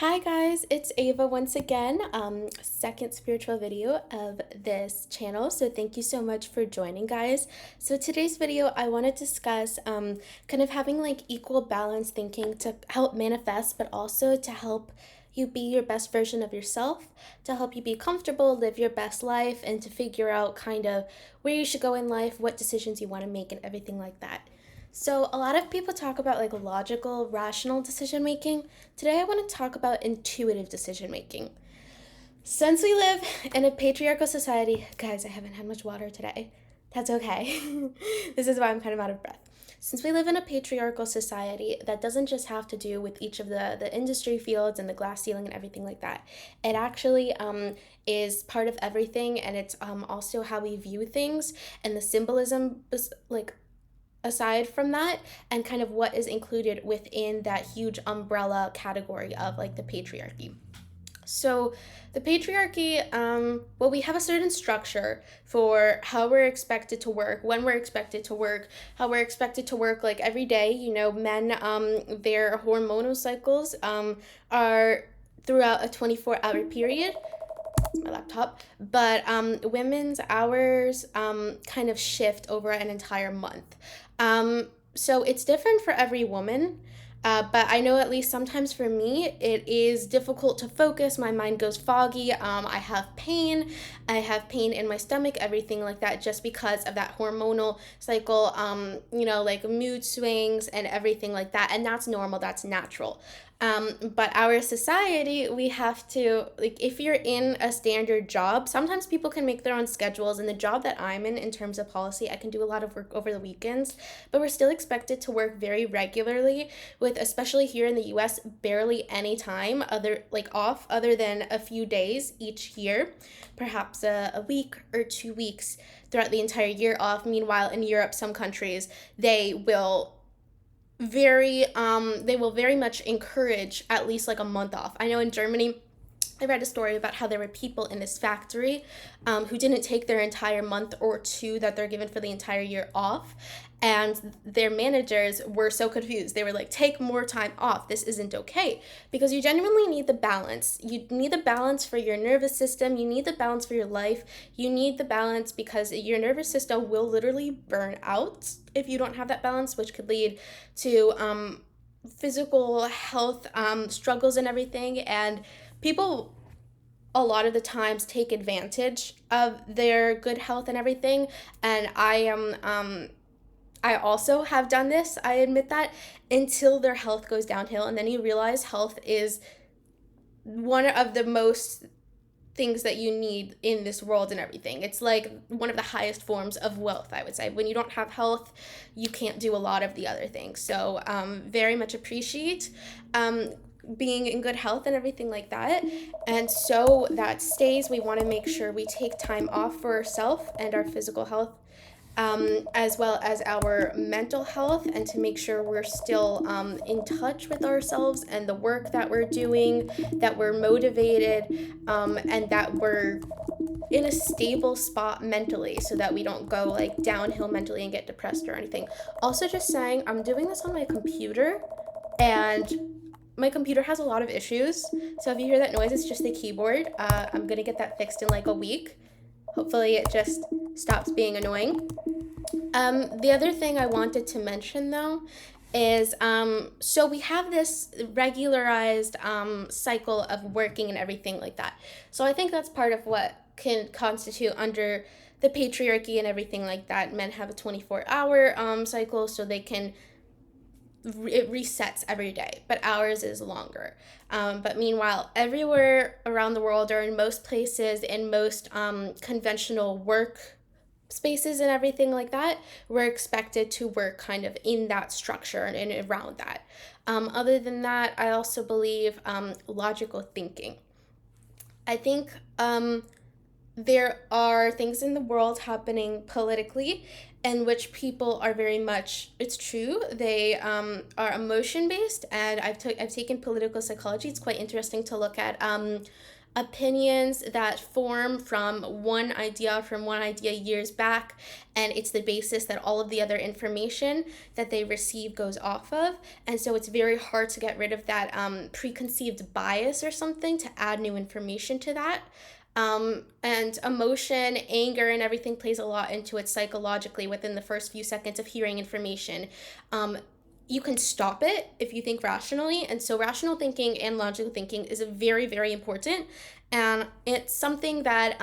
Hi guys, it's Ava once again. Second spiritual video of this channel. So thank you so much for joining, guys. So today's video, I want to discuss kind of having like equal balance thinking to help manifest, but also to help you be your best version of yourself, to help you be comfortable, live your best life, and to figure out kind of where you should go in life, what decisions you want to make, and everything like that. So, a lot of people talk about like logical, rational decision making. Today, I want to talk about intuitive decision making. Since we live in a patriarchal society, guys, I haven't had much water today. That's okay. This is why I'm kind of out of breath. Since we live in a patriarchal society, that doesn't just have to do with each of the industry fields and the glass ceiling and everything like that. It actually is part of everything, and it's also how we view things and the symbolism, like aside from that, and kind of what is included within that huge umbrella category of like the patriarchy. So, the patriarchy, well, we have a certain structure for how we're expected to work, when we're expected to work, how we're expected to work like every day. You know, men, their hormonal cycles are throughout a 24-hour period. My laptop, but women's hours kind of shift over an entire month. So it's different for every woman. But I know at least sometimes for me, it is difficult to focus. My mind goes foggy. I have pain. I have pain in my stomach, everything like that, just because of that hormonal cycle, like mood swings and everything like that. And that's normal, that's natural. But our society, we have to, like, if you're in a standard job, sometimes people can make their own schedules. And the job that I'm in terms of policy, I can do a lot of work over the weekends, but we're still expected to work very regularly with, especially here in the US, barely any time other, like, off other than a few days each year, perhaps a week or 2 weeks throughout the entire year off. Meanwhile, in Europe, some countries, they will very much encourage at least like a month off. I know in Germany, I read a story about how there were people in this factory who didn't take their entire month or two that they're given for the entire year off. And their managers were so confused. They were like, take more time off. This isn't okay. Because you genuinely need the balance. You need the balance for your nervous system. You need the balance for your life. You need the balance because your nervous system will literally burn out if you don't have that balance, which could lead to physical health struggles and everything. And people a lot of the times take advantage of their good health and everything. And I also have done this, I admit that, until their health goes downhill. And then you realize health is one of the most things that you need in this world and everything. It's like one of the highest forms of wealth, I would say. When you don't have health, you can't do a lot of the other things. So, very much appreciate being in good health and everything like that. And so that stays, we want to make sure we take time off for ourselves and our physical health, as well as our mental health, and to make sure we're still in touch with ourselves and the work that we're doing, that we're motivated, and that we're in a stable spot mentally so that we don't go like downhill mentally and get depressed or anything. Also, just saying, I'm doing this on my computer, and my computer has a lot of issues. So if you hear that noise, it's just the keyboard. I'm gonna get that fixed in like a week. Hopefully, it just stops being annoying. The other thing I wanted to mention though is so we have this regularized cycle of working and everything like that. So I think that's part of what can constitute under the patriarchy and everything like that. Men have a 24-hour cycle, so they can it resets every day, but ours is longer. But meanwhile, everywhere around the world, or in most places, in most conventional work spaces and everything like that, we're expected to work kind of in that structure and around that. Other than that, I also believe logical thinking. I think there are things in the world happening politically in which people are very much, it's true, they are emotion based. And I've taken political psychology. It's quite interesting to look at opinions that form from one idea years back, and it's the basis that all of the other information that they receive goes off of. And so it's very hard to get rid of that preconceived bias or something to add new information to that. And emotion, anger, and everything plays a lot into it psychologically within the first few seconds of hearing information. You can stop it if you think rationally. And so, rational thinking and logical thinking is very, very important. And it's something that,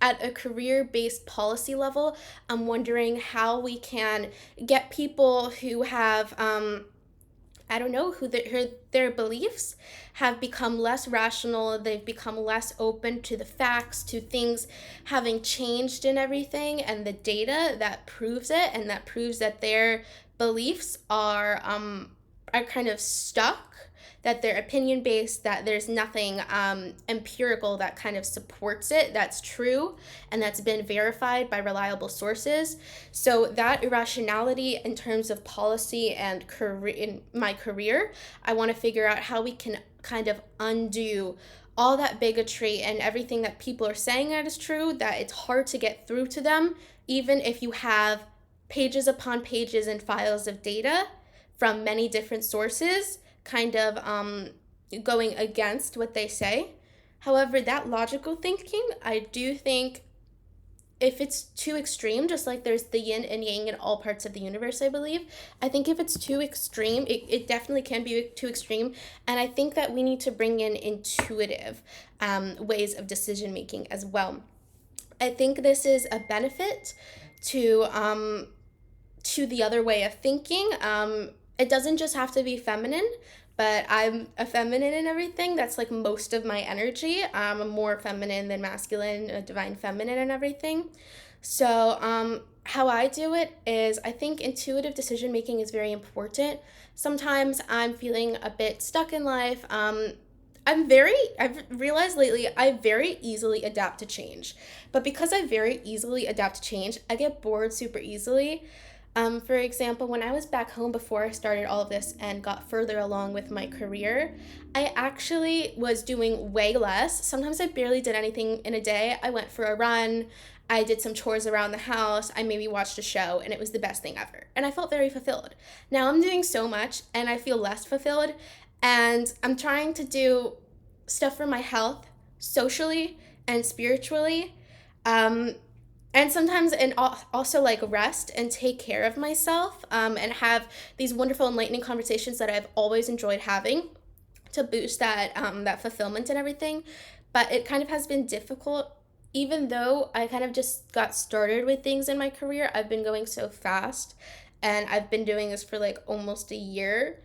at a career based policy level, I'm wondering how we can get people who have, I don't know, their beliefs have become less rational. They've become less open to the facts, to things having changed and everything, and the data that proves it, and that proves that their beliefs are kind of stuck, that they're opinion based, that there's nothing empirical that kind of supports it, that's true, and that's been verified by reliable sources. So that irrationality in terms of policy and career, in my career, I want to figure out how we can kind of undo all that bigotry and everything that people are saying that is true, that it's hard to get through to them, even if you have pages upon pages and files of data from many different sources kind of going against what they say. However, that logical thinking, I do think if it's too extreme, just like there's the yin and yang in all parts of the universe, I believe, I think if it's too extreme, it definitely can be too extreme. And I think that we need to bring in intuitive ways of decision making as well. I think this is a benefit to the other way of thinking. It doesn't just have to be feminine, but I'm a feminine in everything. That's like most of my energy. I'm more feminine than masculine, a divine feminine and everything. So how I do it is I think intuitive decision making is very important. Sometimes I'm feeling a bit stuck in life. I've realized lately I very easily adapt to change. But because I very easily adapt to change, I get bored super easily. For example, when I was back home before I started all of this and got further along with my career, I actually was doing way less. Sometimes I barely did anything in a day. I went for a run, I did some chores around the house, I maybe watched a show, and it was the best thing ever. And I felt very fulfilled. Now I'm doing so much and I feel less fulfilled, and I'm trying to do stuff for my health, socially and spiritually. Um, and sometimes and also like rest and take care of myself, and have these wonderful enlightening conversations that I've always enjoyed having to boost that fulfillment and everything. But it kind of has been difficult, even though I kind of just got started with things in my career. I've been going so fast, and I've been doing this for like almost a year,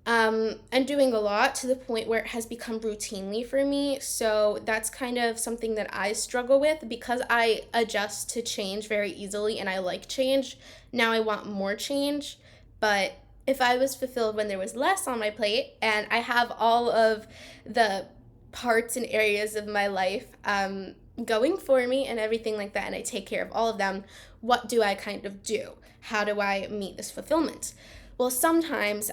and doing a lot to the point where it has become routinely for me. So that's kind of something that I struggle with because I adjust to change very easily and I like change. Now I want more change. But if I was fulfilled when there was less on my plate and I have all of the parts and areas of my life going for me and everything like that, and I take care of all of them, what do I kind of do? How do I meet this fulfillment? Well, sometimes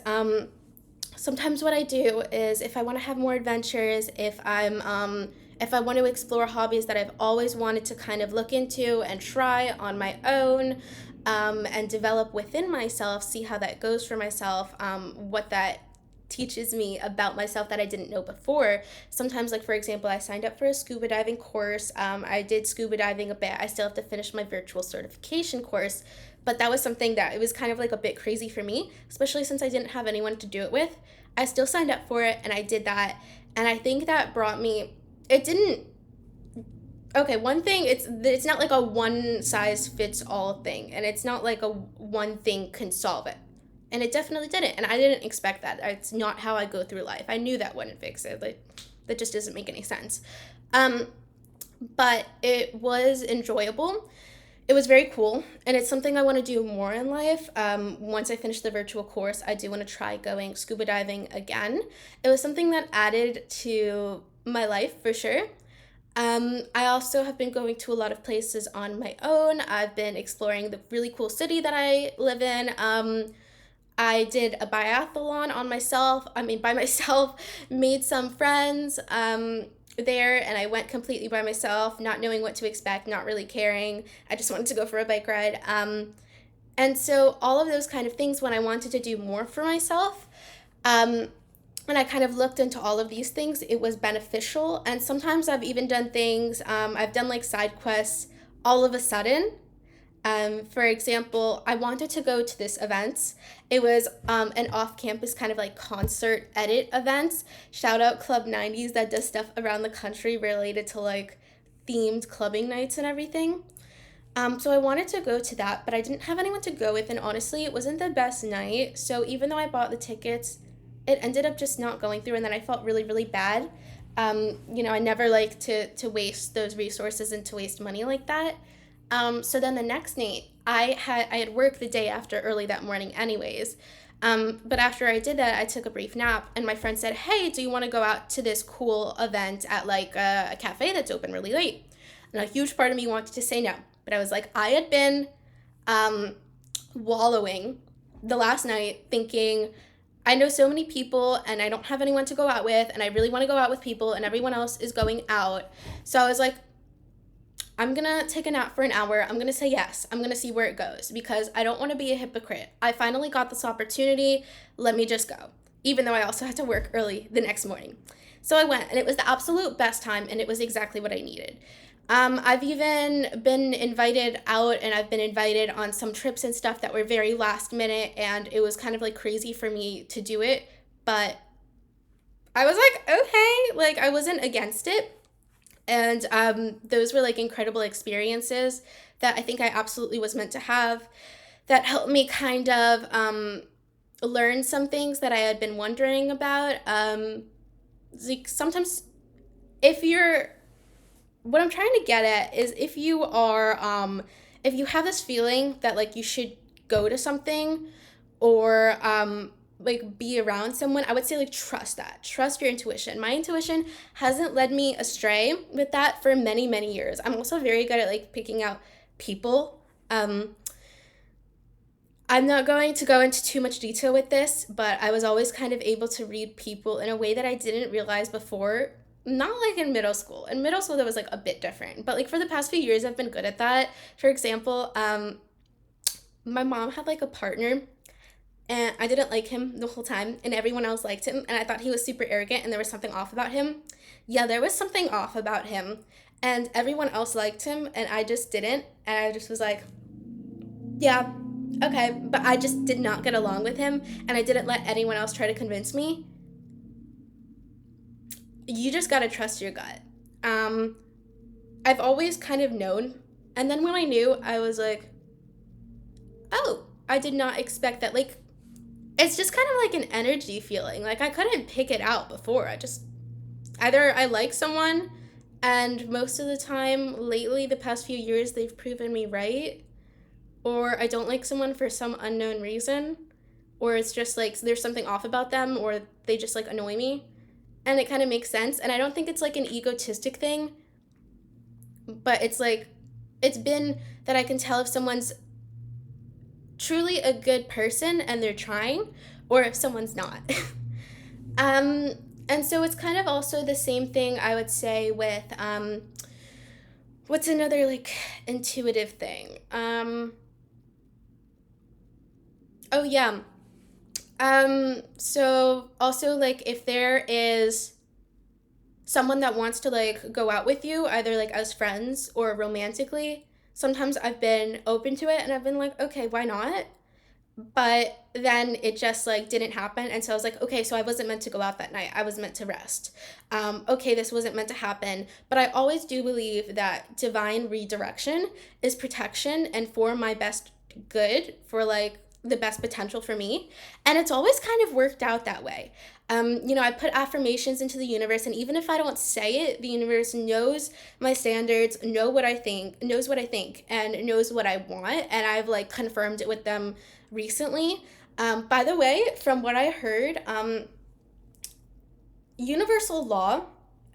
what I do is if I want to have more adventures, if I want to explore hobbies that I've always wanted to kind of look into and try on my own, and develop within myself, see how that goes for myself, what that teaches me about myself that I didn't know before. Sometimes, like for example, I signed up for a scuba diving course. I did scuba diving a bit. I still have to finish my virtual certification course, but that was something that it was kind of like a bit crazy for me, especially since I didn't have anyone to do it with. I still signed up for it and I did that, and I think that brought me. It didn't. Okay, one thing, it's not like a one size fits all thing, and it's not like a one thing can solve it. And it definitely didn't, and I didn't expect that. It's not how I go through life. I knew that wouldn't fix it. Like, that just doesn't make any sense. But it was enjoyable. It was very cool, and it's something I want to do more in life. Once I finish the virtual course, I do want to try going scuba diving again. It was something that added to my life for sure. I also have been going to a lot of places on my own. I've been exploring the really cool city that I live in. I did a biathlon on myself. I mean, by myself, made some friends. there, and I went completely by myself, not knowing what to expect, not really caring. I just wanted to go for a bike ride. And so all of those kind of things, when I wanted to do more for myself, um, and I kind of looked into all of these things, it was beneficial. And sometimes I've even done things, I've done like side quests all of a sudden. For example, I wanted to go to this event. It was an off campus kind of like concert edit event. Shout out Club 90s that does stuff around the country related to like themed clubbing nights and everything. So I wanted to go to that, but I didn't have anyone to go with, and honestly, it wasn't the best night. So even though I bought the tickets, it ended up just not going through, and then I felt really, really bad. I never like to waste those resources and to waste money like that. So then the next night, I had work the day after early that morning, anyways. But after I did that, I took a brief nap, and my friend said, "Hey, do you want to go out to this cool event at like a cafe that's open really late?" And a huge part of me wanted to say no, but I was like, I had been um, wallowing the last night thinking, I know so many people and I don't have anyone to go out with, and I really want to go out with people, and everyone else is going out. So I was like, I'm gonna take a nap for an hour. I'm gonna say yes. I'm gonna see where it goes because I don't wanna be a hypocrite. I finally got this opportunity. Let me just go. Even though I also had to work early the next morning. So I went, and it was the absolute best time, and it was exactly what I needed. I've even been invited out, and I've been invited on some trips and stuff that were very last minute, and it was kind of like crazy for me to do it. But I was like, okay, like I wasn't against it. And those were like incredible experiences that I think I absolutely was meant to have, that helped me kind of learn some things that I had been wondering about. Like sometimes, if you're, what I'm trying to get at is if you have this feeling that like you should go to something or like be around someone, I would say like trust that. Trust your intuition. My intuition hasn't led me astray with that for many, many years. I'm also very good at like picking out people. I'm not going to go into too much detail with this, but I was always kind of able to read people in a way that I didn't realize before. Not like in middle school. In middle school, that was like a bit different. But like for the past few years, I've been good at that. For example, my mom had like a partner, and I didn't like him the whole time, and everyone else liked him, and I thought he was super arrogant, and there was something off about him. Yeah, there was something off about him, and everyone else liked him, and I just didn't, and I just was like, yeah, okay, but I just did not get along with him, and I didn't let anyone else try to convince me. You just gotta trust your gut. Um, I've always kind of known, and then when I knew, I was like, oh, I did not expect that. Like, it's just kind of like an energy feeling. Like, I couldn't pick it out before. I just, either I like someone, and most of the time lately, the past few years, they've proven me right, or I don't like someone for some unknown reason, or it's just like there's something off about them, or they just like annoy me. And it kind of makes sense. And I don't think it's like an egotistic thing, but it's like, it's been that I can tell if someone's truly a good person and they're trying, or if someone's not. um, and so it's kind of also the same thing I would say with what's another like intuitive thing? Oh yeah. So also like if there is someone that wants to like go out with you, either like as friends or romantically, sometimes I've been open to it and I've been like, okay, why not? But then it just like didn't happen, and so I was like, okay, so I wasn't meant to go out that night. I was meant to rest. Okay, this wasn't meant to happen. But I always do believe that divine redirection is protection and for my best good, for like the best potential for me, and it's always kind of worked out that way. I put affirmations into the universe, and even if I don't say it, the universe knows my standards, knows what I think, and knows what I want, and I've like confirmed it with them recently. By the way, from what I heard, universal law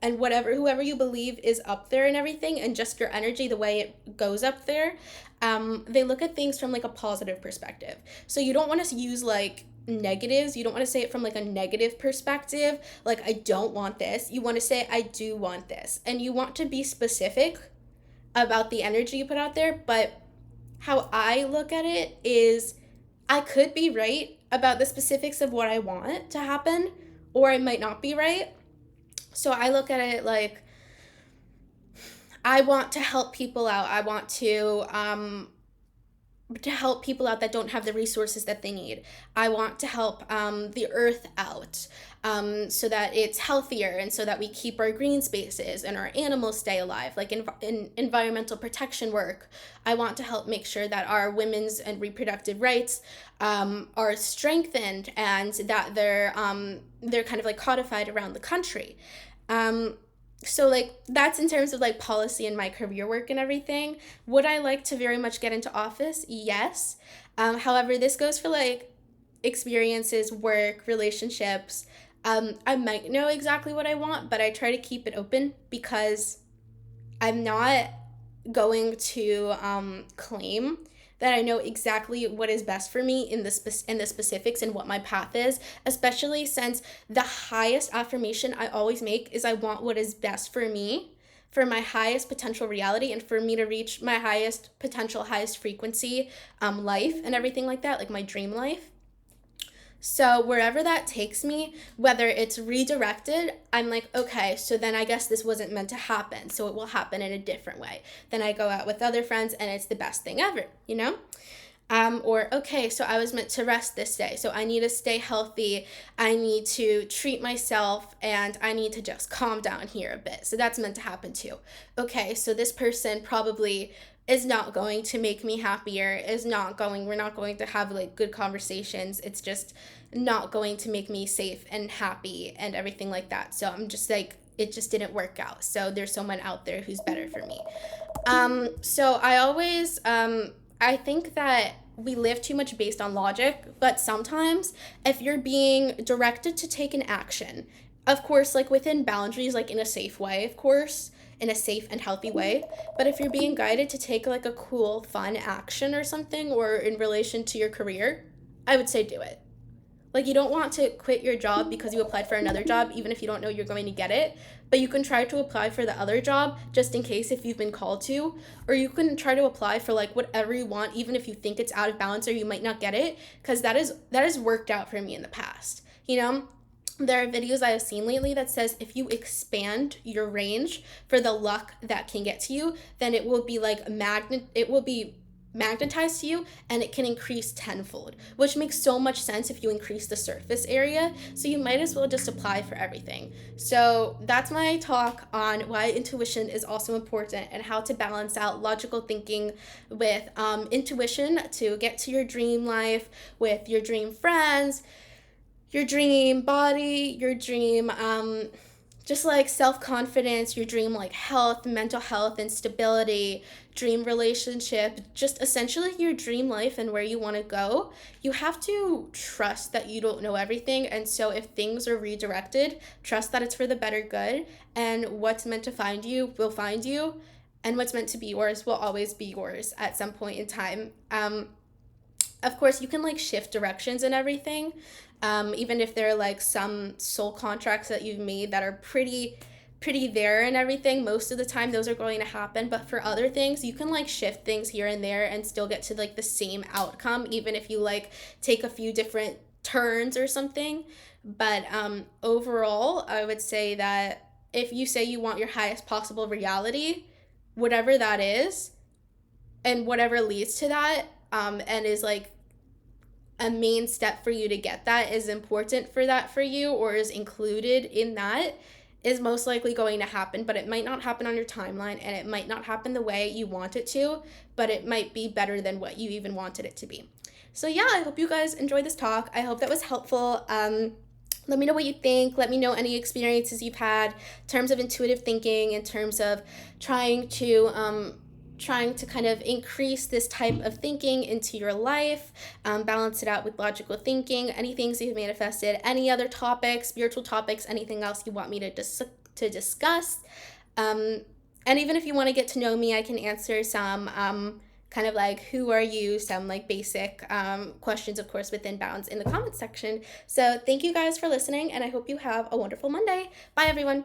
and whoever you believe is up there and everything, and just your energy, the way it goes up there, they look at things from like a positive perspective. So you don't want to use like negatives. You don't want to say it from like a negative perspective, like I don't want this. You want to say I do want this. And you want to be specific about the energy you put out there, but how I look at it is I could be right about the specifics of what I want to happen, or I might not be right. So I look at it like I want to help people out. I want to help people out that don't have the resources that they need. I want to help the earth out, so that it's healthier and so that we keep our green spaces and our animals stay alive, like in environmental protection work. I want to help make sure that our women's and reproductive rights are strengthened and that they're kind of like codified around the country. So like that's in terms of like policy and my career work and everything. Would I like to very much get into office? Yes. However, this goes for like experiences, work, relationships. I might know exactly what I want, but I try to keep it open because I'm not going to claim that I know exactly what is best for me in the specifics and what my path is, especially since the highest affirmation I always make is I want what is best for me, for my highest potential reality, and for me to reach my highest potential, highest frequency life and everything like that, like my dream life. So wherever that takes me, whether it's redirected, I'm like, okay, so then I guess this wasn't meant to happen. So it will happen in a different way. Then I go out with other friends and it's the best thing ever, you know? Or, okay, so I was meant to rest this day. So I need to stay healthy. I need to treat myself and I need to just calm down here a bit. So that's meant to happen too. Okay, so this person probably is not going to make me happier, we're not going to have like good conversations. It's just not going to make me safe and happy and everything like that. So I'm just like, it just didn't work out. So there's someone out there who's better for me. So I always, I think that we live too much based on logic, but sometimes if you're being directed to take an action, of course, like within boundaries, like in a safe way, of course, in a safe and healthy way. But if you're being guided to take like a cool, fun action or something, or in relation to your career, I would say do it. Like, you don't want to quit your job because you applied for another job, even if you don't know you're going to get it. But you can try to apply for the other job just in case if you've been called to. Or you can try to apply for like whatever you want, even if you think it's out of balance or you might not get it. Because that has worked out for me in the past. You know? There are videos I have seen lately that says if you expand your range for the luck that can get to you, then it will be like it will be magnetized to you and it can increase tenfold, which makes so much sense if you increase the surface area. So you might as well just apply for everything. So that's my talk on why intuition is also important and how to balance out logical thinking with intuition to get to your dream life with your dream friends, your dream body, your dream just like self-confidence, your dream like health, mental health and stability, dream relationship, just essentially your dream life and where you want to go. You have to trust that you don't know everything, and so if things are redirected, trust that it's for the better good, and what's meant to find you will find you, and what's meant to be yours will always be yours at some point in time. Of course, you can like shift directions and everything, even if there are like some soul contracts that you've made that are pretty there and everything. Most of the time those are going to happen, but for other things you can like shift things here and there and still get to like the same outcome, even if you like take a few different turns or something. But overall, I would say that if you say you want your highest possible reality, whatever that is and whatever leads to that, and is like a main step for you to get that, is important for that for you, or is included in that, is most likely going to happen. But it might not happen on your timeline and it might not happen the way you want it to, but it might be better than what you even wanted it to be. So yeah, I hope you guys enjoyed this talk. I hope that was helpful. Let me know what you think. Let me know any experiences you've had in terms of intuitive thinking, in terms of trying to kind of increase this type of thinking into your life, balance it out with logical thinking, any things you've manifested, any other topics, spiritual topics, anything else you want me to discuss. And even if you want to get to know me, I can answer some kind of like who are you, some like basic questions, of course, within bounds in the comments section. So thank you guys for listening, and I hope you have a wonderful Monday. Bye, everyone.